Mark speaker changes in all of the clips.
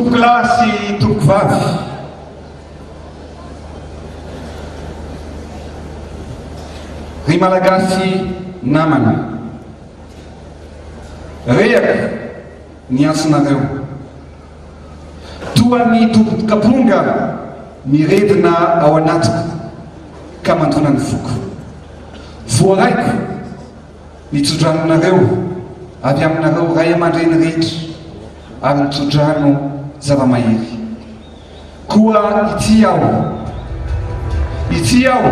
Speaker 1: Tokolasy tokovavy ry malagasy namana rehaka ny antsonareo toa ny tompon-kaponga miredina ao anatiko ka mandona ny foko voaraiko nitsodraninareo avy aminareo ray aman-dreny rehetra ary nitsodrano zava-mahery koa ity aho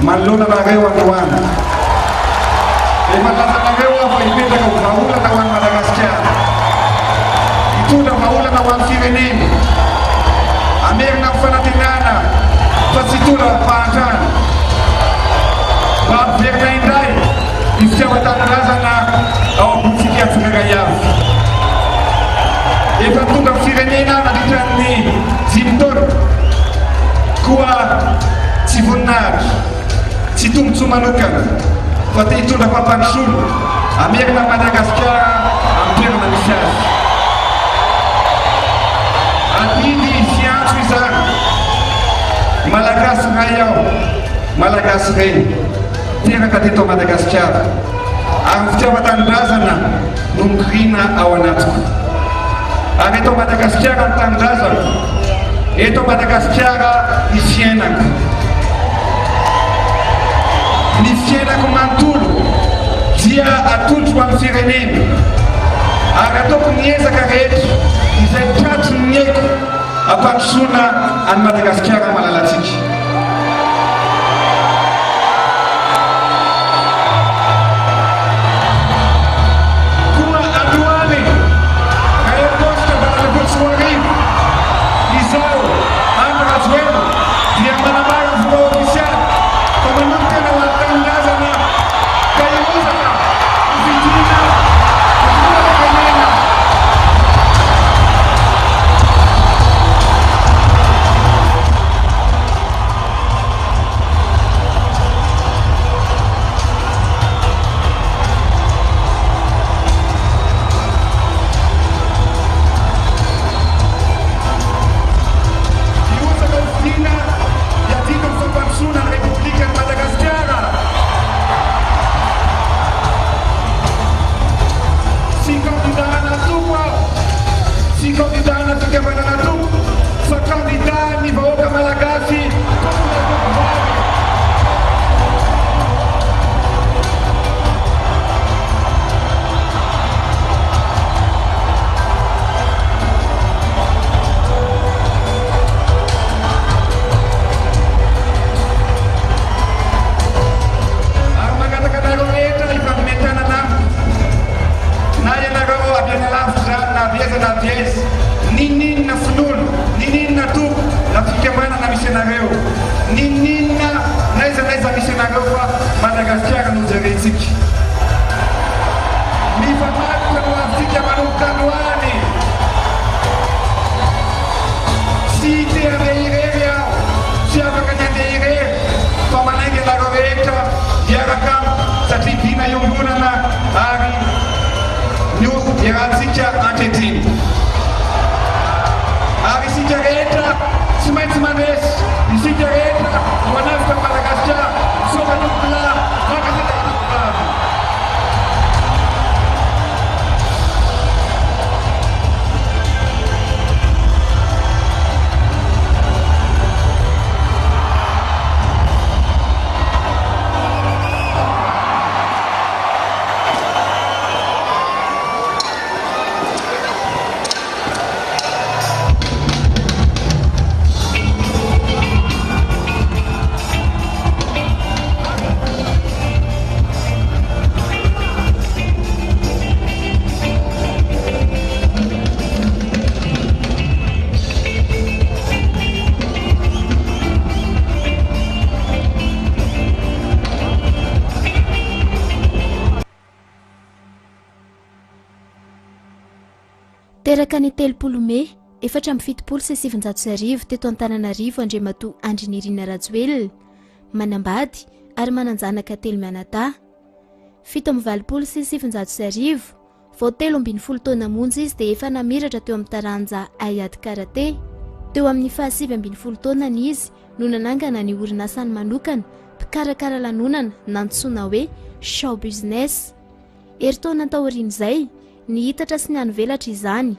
Speaker 1: manolona nareo androany e malaza nareo aho fa hipetraka ho vaholana ho an'ny Madagasikara hitondra vaholana ho an'ny firenena amerina ho fanantenana fa tsy hitondra fahantrana mba ampiverina indray ny fitiavan-tanindrazana ao ambonitsika tsirairay avy efa tonga firenena nandritran'ny 5 taona koa tsy voninahitra tsy tombontsoa manokana fa te hitondra fampandrosoana amerina Madagasikara amin'ny toerana misy azy adidy fiantso izany malagasy ray aho malagasy reny teraka teto Madagasikara ary ny fitiavan-tanindrazana no mikirina ao anatiko ary eto Madagasikara ny tanindrazana eto Madagasikara ny fiainako ny fiainako manontolo dia atondro amin'ny firenena ary ataoko ny ezaka rehetra izay tratrony ny haiko ampandrosoana any Madagasikara malalatsika koa androany aeroposta Balanavolsoarivo izao Andry Rajoelina dia manamara ny vola ofisialy fa manomboka na ho an-tanindrazana ka irozaka vidina fivoharana Madagasikara no zarentsika mifamatitra no ansika manomboka androany tsy te handeha irery aho tsy afaka ny handeha irery fa manaiky anareo rehetra miaraka satria dina iombonana ary no iarahantsika ankehitriny ary isika rehetra tsy maintsy manesy isika rehetra no anavika Madagasikara somanokona
Speaker 2: teraka ny 3 Mey 1770 teto Antananarivo Andriamatoa Andry Rajoelina manambady ary mananjanaka telo mianadahy 1770 vao 13 taona monja izy dia efa namiratra teo amin'ny taranja ayady karate. Teo amin'ny 17 taonany izy no nanangana ny orinasany manokana mpikarakara lanonana nantsoina hoe show business. Eritaona taorian'izay ny hitatra sy ny anovelatra izany.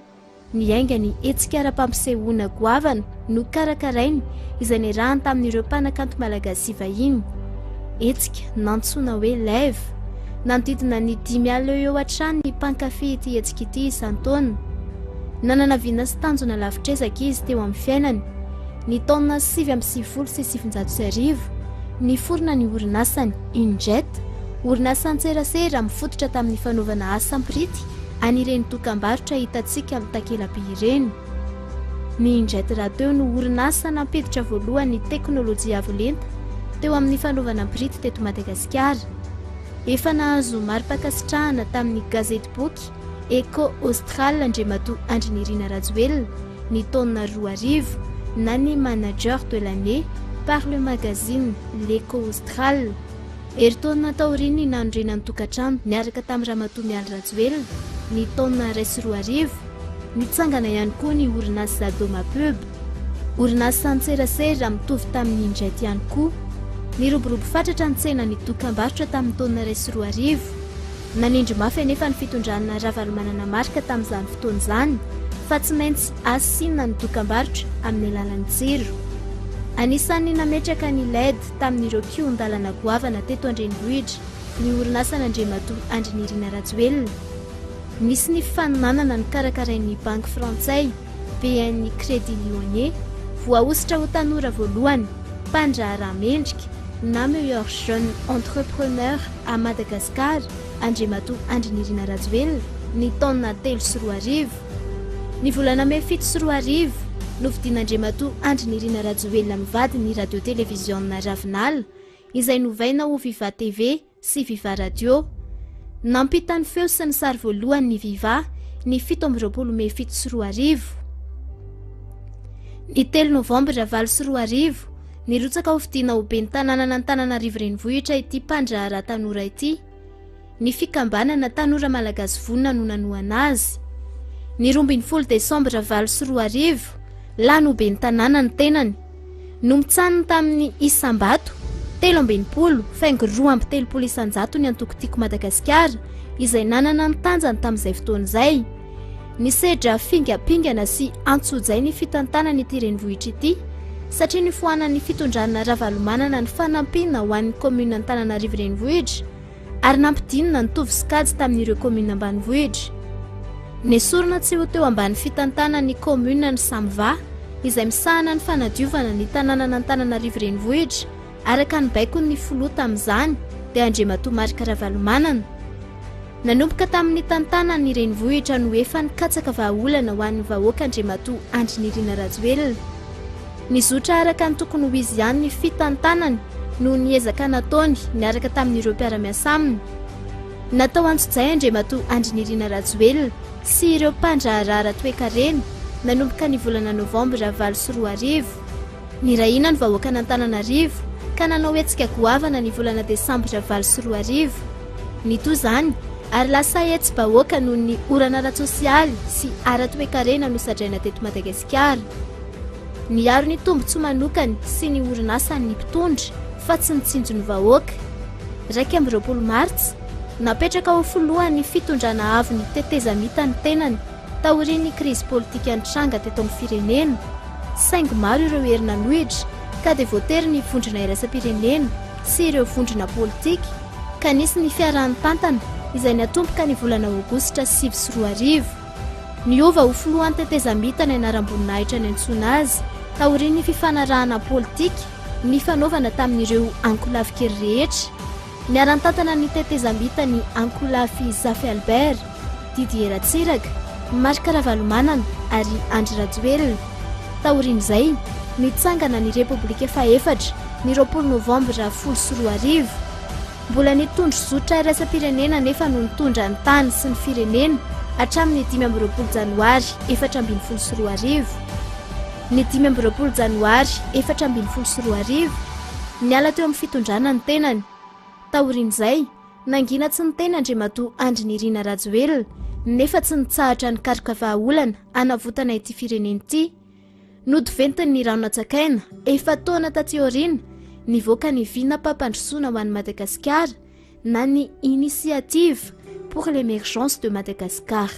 Speaker 2: Ny ainga ny hetsika ara-pampisehoana goavana no karakarainy izay niarahany tamin'ireo mpanakanto malagasy vahiny. Hetsika nantsoina hoe lève. Nanodidina ny 5 alina eo hatrany ny mpankafy ity hetsika ity isan-taona. Nananaviana sy tanjona lavitrezaka izy teo amin'ny fiainany. Ny taona 790 niforona ny orinasany Injet, orinasa antserasera mifototra tamin'ny fanaovana asa ampirity anireny dokam-barotra hitansika amin'ny takela-by ireny. Ny Injet raha teo no orinasa nampiditra voalohany ny teknôlôjia avolenta teo amin'ny fanaovana ampirity teto Madagasikara. Efa nahazo mari-pakasitrahana tamin'ny gazety boky Eco Austral Andriamatoa Andry Rajoelina ny taona 2000 na ny manager de l'année par le magazine l'Eco Austral. Eritaona taoriny nandrenany tokantrano niaraka tamin'ny Ramatoa Andry Rajoelina ny taona 2000 nitsangana ihany koa ny orinasa Doma Pub, orinasa antserasera mitovy tamin'ny Injet ihany koa. Niroborobo fatratra ny tsena ny dokam-barotra tamin'ny taona 2000. Nanindry mafy anefa ny fitondrana ravalomanana marika tamin'izany fotoana izany fa tsy maintsy asiana ny dokam-barotra amin'ny alalan'ny jiro. Anisan'ny nametraka ny LED tamin'ireo kion-dalana goavana teto an-drenivohitra ny orinasan'Andriamatoa Andry Rajoelina. Nisy ny fananana ny karakarain'ny banky frantsay BN Crédit Lyonnais voaositra ho tanora voalohany mpandraharaha mendrika na meilleur jeune entrepreneur à Madagascar Andriamatoa Andry Rajoelina ny taona 3 ny volana May 7 Novidin'Andriamatoa Andry Rajoelina mivady ny radio télévision ravinala izay novaina ho Viva TV sy Viva Radio. Nampita ny feo sy ny sary voalohany ny Viva ny 17 May 7 ny 3 Novambra 20 nirotsaka ho fidina ho ben'ny tanàna n'Antananarivo renivohitra ity mpandraharaha tanora ity. Ny fikambanana tanora malagasy vonona no nanohana azy. Ny 12 Desambra 20 lany ho ben'ny tanàna ny tenany. No mitsanina tamin'ny Isambato 17 faingo 2 isanjato ny antokotiko Madagasikara izay nanana ny tanjany tamin'izay fotoana izay. Ny sedra fingapingana sy antsojay ny fitantanany ity renivohitra ity satria ny foanan'ny fitondrana ravalomanana ny fanampiana ho an'ny komuna Antananarivo renivohitra ary nampidinina ny tovy sikajy tamin'ireo komuna ambanivohitra. Nesorona tsy ho teo ambany fitantana ny komuna ny Samva izay misahana ny fanadiovana ny tanàna n'Antananarivo renivohitra araka ny baikony ny filoha tamin'izany dia Andriamatoa marika ravalomanana. Nanomboka tamin'ny tantana ny renivohitra no efa nikatsaka vahaolana ho an'ny vahoaka Andriamatoa Andry Rajoelina. Nizotra araka ny tokony ho izy ihany ny fitantanany no niezaka nataony niaraka tamin'ireo mpiara-miasa aminy. Natao antsojay Andriamatoa Andry Rajoelina sy ireo mpandraharahara toe-karena nanomboka ny volana Novambra 20 nirahina ny vahoaka n'Antananarivo ka nanao hetsika goavana ny volana Desambra 20 nito zany ary lasa hetsy vahoaka noho ny orana ara-tsosialy sy ara-toe-karena no sadraina teto Madagasikara. Niaro ny tombotsoa manokany sy ny orinasa ny mpitondra fa tsy nitsinjo ny vahoaka. 20 Martsa napetraka ho foloany fitondrana avo ny tetezamita ny tenany taorian'ny krizy politika nitranga teto amin'ny firenena. Saingy maro ireo herinanohitra ka dia voatery ny vondrona iraisam-pirenena sy ireo vondrona politika ka nisy ny fiarahany tantana izay natomboka ny volana Aogositra 20. Niova ho foloany tetezamita ny anaram-boninahitra ny antsoina azy taorian'ny fifanarahana politika ny fanaovana tamin'ireo ankolafy kely rehetra. Niaran-tantana ny tetezamita ny ankolafy Zafy Albert, Didier Ratsiraka, marika ravalomanana ary Andry Rajoelina. Taorian'izay nitsangana ny Repoblika Faefatra ny 20 Novambra 20 mbola nitondro zotra iraisam-pirenena nefa no nitondra ny tany sy ny firenena hatramin'ny 15 Janoary 2012. Ny 15 Janoary 2012 niala teo amin'ny fitondrana ny tenany. Taorian'izay nangina tsy ny tena Andriamatoa Andry Rajoelina nefa tsy nitsahatra ny karoka vahaolana anavotana ity fireneny ity. Nodiventiny ny ranonatsakaina efa taona taty aoriana nivoaka ny vinam-pampandrosoana ho an'i Madagasikara na ny initiative pour l'émergence de Madagascar.